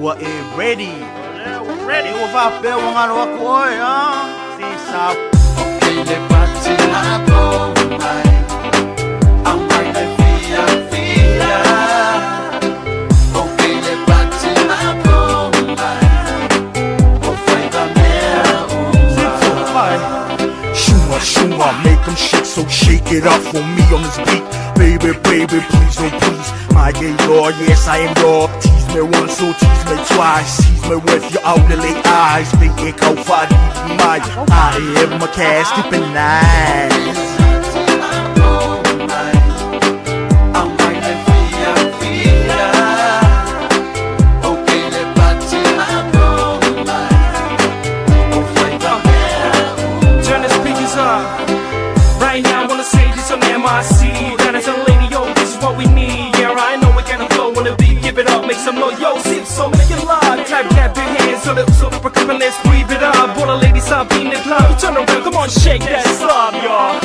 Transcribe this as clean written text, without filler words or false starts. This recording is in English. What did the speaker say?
Samoa ready. Ready. Eu vou ver um ano a coi, sim sabe. Okay, le Pati na bomba. Ang may fia. Okay, le Pati na bomba. O fai da mea Zipso, pai. Shuma, make them shake, so shake it up for me on this beat. Baby, please, oh please. My gay Lord, yes I am Lord. Tease me once, so tease me twice. Tease me with your outlet eyes. Think it how far deep my I am my cash, keeping nice. Right now I wanna say this on MIC. That is a lady, yo, this is what we need. Yeah, I know we're gonna flow on the beat. Give it up, make some noise, yo, Zipso, make it loud. Clap your hands so that we're coming, let's breathe it up. All the ladies up in the club, turn around, come on, shake that slum, y'all.